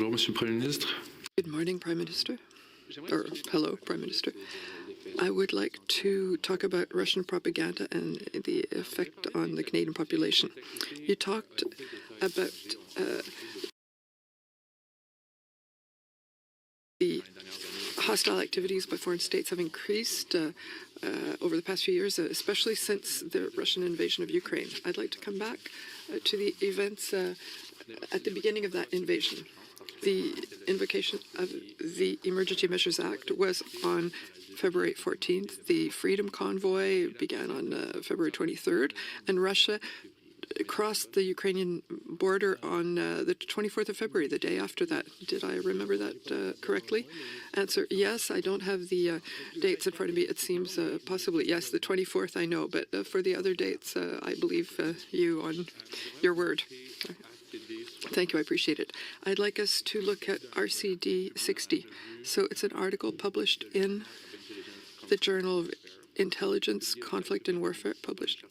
Bonjour, Monsieur le Premier ministre. Good morning, Prime Minister. Or hello, Prime Minister. I would like to talk about Russian propaganda and the effect on the Canadian population. You talked about the hostile activities by foreign states have increased over the past few years, especially since the Russian invasion of Ukraine. I'd like to come back to the events at the beginning of that invasion. The invocation of the Emergency Measures Act was on February 14th. The Freedom Convoy began on February 23rd, and Russia crossed the Ukrainian border on the 24th of February, the day after that. Did I remember that correctly? Answer, yes. I don't have the dates in front of me. It seems possibly, yes, the 24th I know, but for the other dates, I believe you on your word. Thank you, I appreciate it. I'd like us to look at RCD 60. So it's an article published in the Journal of Intelligence, Conflict and Warfare, published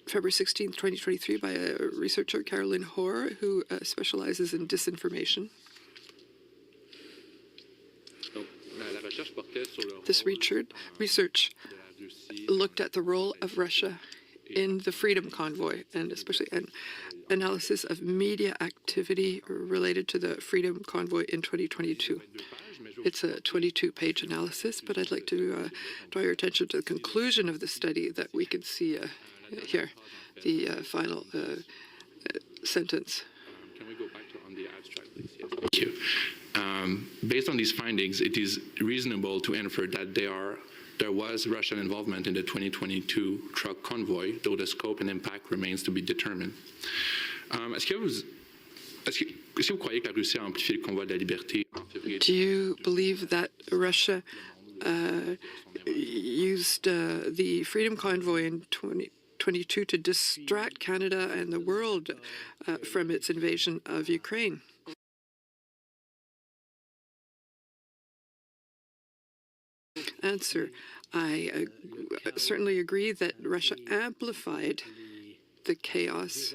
February 16th, 2023, by a researcher, Caroline Hoare, who specializes in disinformation. This research looked at the role of Russia in the Freedom Convoy, and especially an analysis of media activity related to the Freedom Convoy in 2022. It's a 22-page analysis, but I'd like to draw your attention to the conclusion of the study that we can see here, the final sentence. Can we go back on the abstract, please? Yes. Thank you. Based on these findings, it is reasonable to infer that there was Russian involvement in the 2022 truck convoy, though the scope and impact remains to be determined. Est-ce que vous croyez que la Russie a amplifié le convoi de la liberté en février? Do you believe that Russia used the Freedom Convoy in 2022 to distract Canada and the world from its invasion of Ukraine? Answer, I certainly agree that Russia amplified the chaos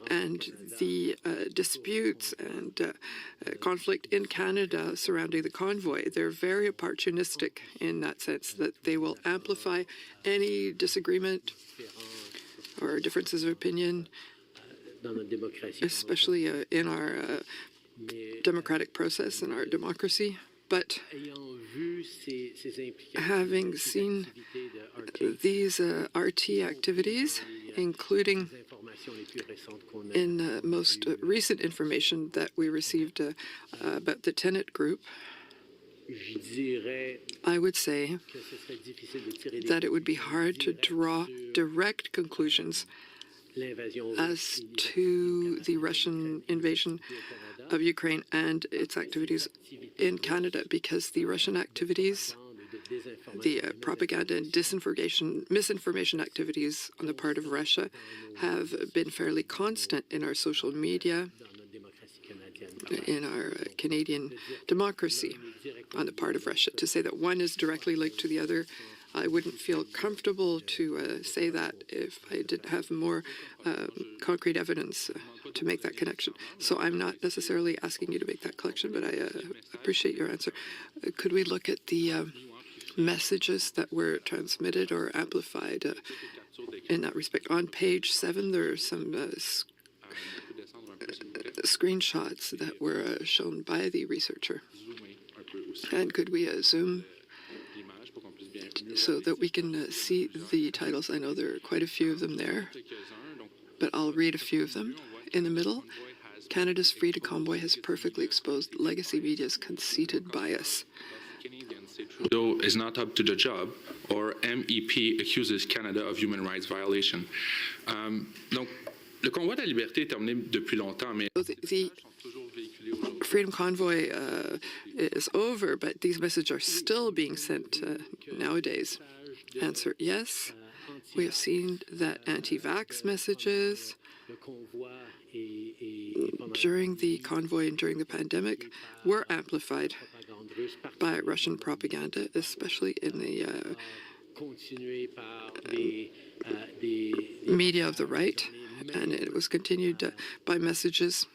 and the disputes and conflict in Canada surrounding the convoy. They're very opportunistic in that sense, that they will amplify any disagreement or differences of opinion, especially in our democratic process and our democracy. But having seen these RT activities, including in the most recent information that we received about the Tenet Group, I would say that it would be hard to draw direct conclusions as to the Russian invasion of Ukraine and its activities in Canada, because the Russian activities, the propaganda and misinformation activities on the part of Russia have been fairly constant in our social media, in our Canadian democracy on the part of Russia. To say that one is directly linked to the other, I wouldn't feel comfortable to say that if I didn't have more concrete evidence to make that connection. So I'm not necessarily asking you to make that connection, but I appreciate your answer. Could we look at the messages that were transmitted or amplified in that respect? On page 7, there are some screenshots that were shown by the researcher. And could we zoom so that we can see the titles? I know there are quite a few of them there, but I'll read a few of them. In the middle, Canada's Freedom Convoy has perfectly exposed legacy media's conceited bias. Trudeau is not up to the job, or MEP accuses Canada of human rights violation. Donc, le convoi de la liberté est terminé depuis longtemps, mais the Freedom Convoy is over, but these messages are still being sent nowadays. Answer, yes. We have seen that anti-vax messages during the convoy and during the pandemic were amplified by Russian propaganda, especially in the media of the right, and it was continued by messages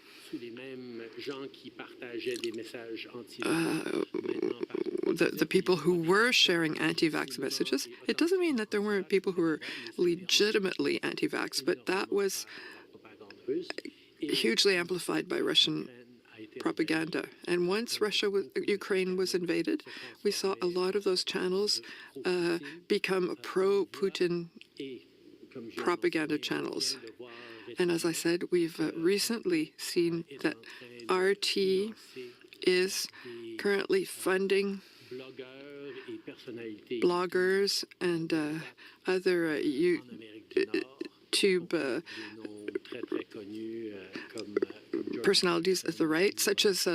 the people who were sharing anti-vax messages. It doesn't mean that there weren't people who were legitimately anti-vax, but that was hugely amplified by Russian propaganda. And once Ukraine was invaded, we saw a lot of those channels become pro-Putin propaganda channels. And as I said, we've recently seen that RT is currently funding bloggers and other YouTube personalities of the right, such as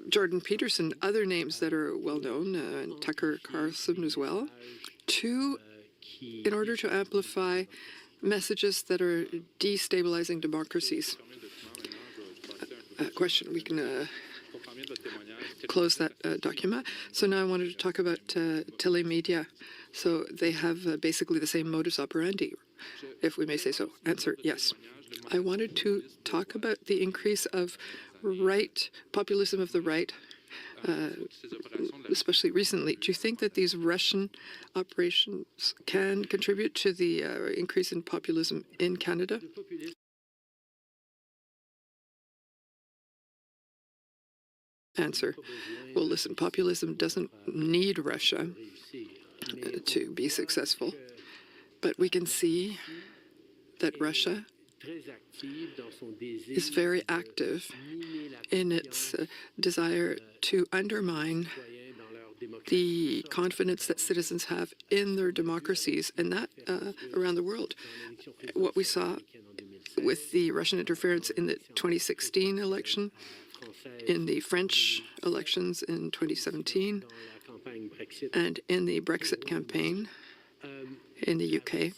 Jordan Peterson, other names that are well known, and Tucker Carlson as well, in order to amplify messages that are destabilizing democracies. Question, we can close that document. So now I wanted to talk about telemedia. So they have basically the same modus operandi, if we may say so. Answer, yes. I wanted to talk about the increase of populism of the right, especially recently. Do you think that these Russian operations can contribute to the increase in populism in Canada? Answer. Well, listen, populism doesn't need Russia to be successful, but we can see that Russia is very active in its desire to undermine the confidence that citizens have in their democracies, and that around the world. What we saw with the Russian interference in the 2016 election, in the French elections in 2017, and in the Brexit campaign in the UK.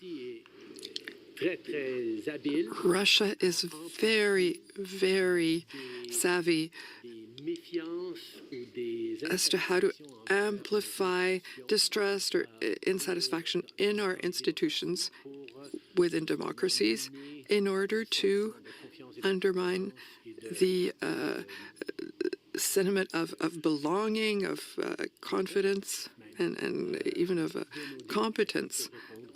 Russia is very, very savvy as to how to amplify distrust or insatisfaction in our institutions within democracies in order to undermine the sentiment of belonging, of confidence, and even of competence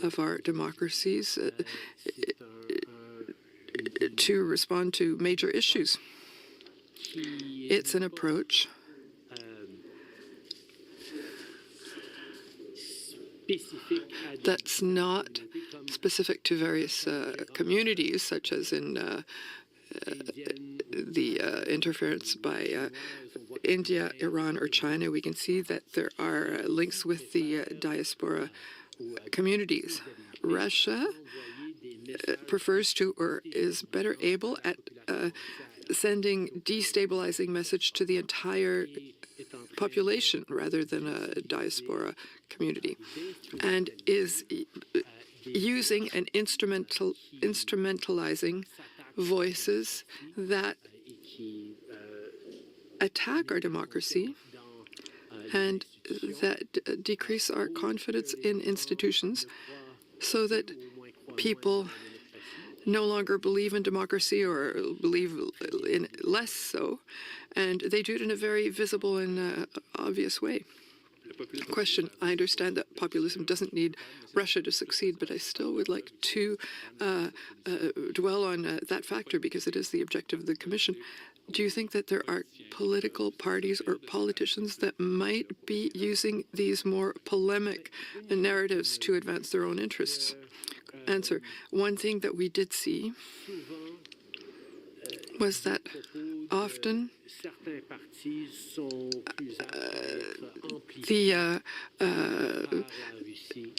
of our democracies to respond to major issues. It's an approach that's not specific to various communities, such as in the interference by India, Iran, or China. We can see that there are links with the diaspora communities. Russia prefers to, or is better able at sending destabilizing message to the entire population rather than a diaspora community, and is using and instrumentalizing voices that attack our democracy and that decrease our confidence in institutions, so that people no longer believe in democracy or believe in it less so, and they do it in a very visible and obvious way. Question, I understand that populism doesn't need Russia to succeed, but I still would like to dwell on that factor because it is the objective of the Commission. Do you think that there are political parties or politicians that might be using these more polemic narratives to advance their own interests? Answer, one thing that we did see was that often the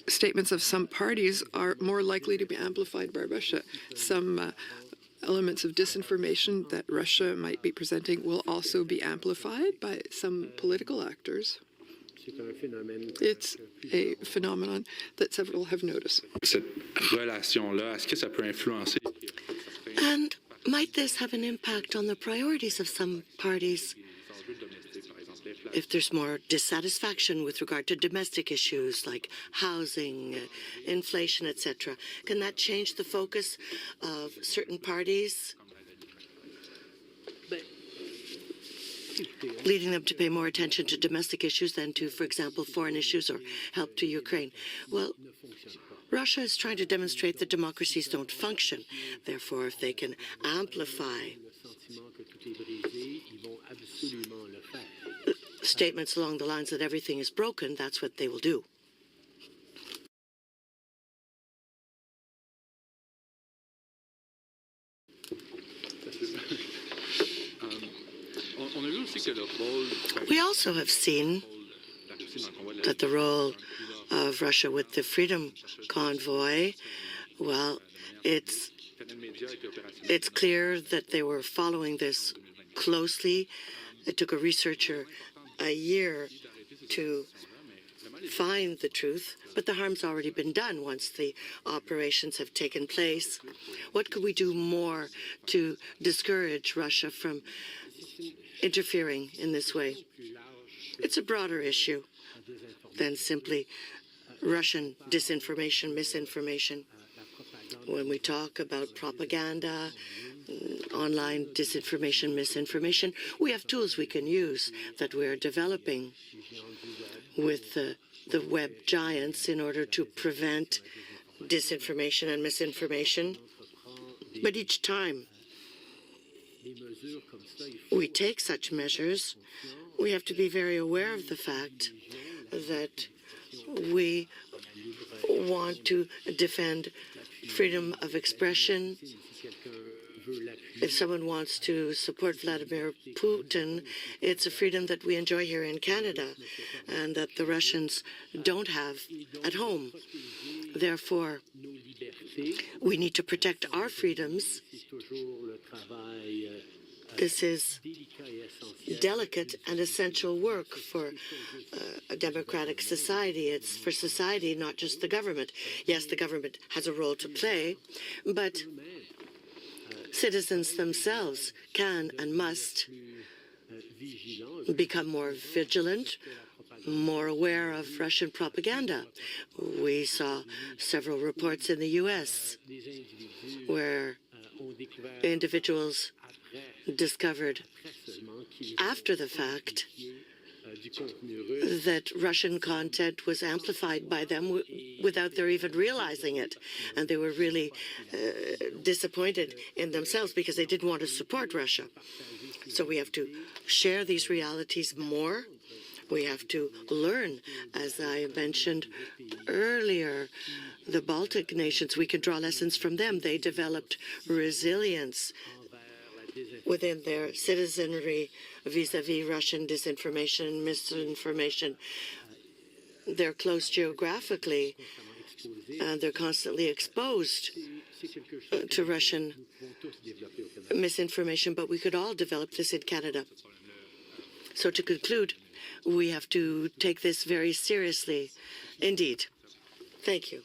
statements of some parties are more likely to be amplified by Russia. Some elements of disinformation that Russia might be presenting will also be amplified by some political actors. It's a phenomenon that several have noticed. And might this have an impact on the priorities of some parties? If there's more dissatisfaction with regard to domestic issues like housing, inflation, etc., can that change the focus of certain parties? leading them to pay more attention to domestic issues than to, for example, foreign issues or help to Ukraine. Well, Russia is trying to demonstrate that democracies don't function. Therefore, if they can amplify statements along the lines that everything is broken, that's what they will do. We also have seen that the role of Russia with the Freedom Convoy, well, it's clear that they were following this closely. It took a researcher a year to find the truth, but the harm's already been done once the operations have taken place. What could we do more to discourage Russia from interfering in this way? It's a broader issue than simply Russian disinformation, misinformation. When we talk about propaganda, online disinformation, misinformation, we have tools we can use that we're developing with the web giants in order to prevent disinformation and misinformation. But each time we take such measures, we have to be very aware of the fact that we want to defend freedom of expression. If someone wants to support Vladimir Putin, it's a freedom that we enjoy here in Canada and that the Russians don't have at home. Therefore, we need to protect our freedoms. This is delicate and essential work for a democratic society. It's for society, not just the government. Yes, the government has a role to play, but citizens themselves can and must become more vigilant, more aware of Russian propaganda. We saw several reports in the U.S. where individuals discovered after the fact that Russian content was amplified by them without their even realizing it. And they were really disappointed in themselves because they didn't want to support Russia. So we have to share these realities more. We have to learn, as I mentioned earlier, the Baltic nations. We can draw lessons from them. They developed resilience within their citizenry vis-à-vis Russian disinformation and misinformation. They're close geographically, and they're constantly exposed to Russian misinformation, but we could all develop this in Canada. So to conclude, we have to take this very seriously. Indeed. Thank you.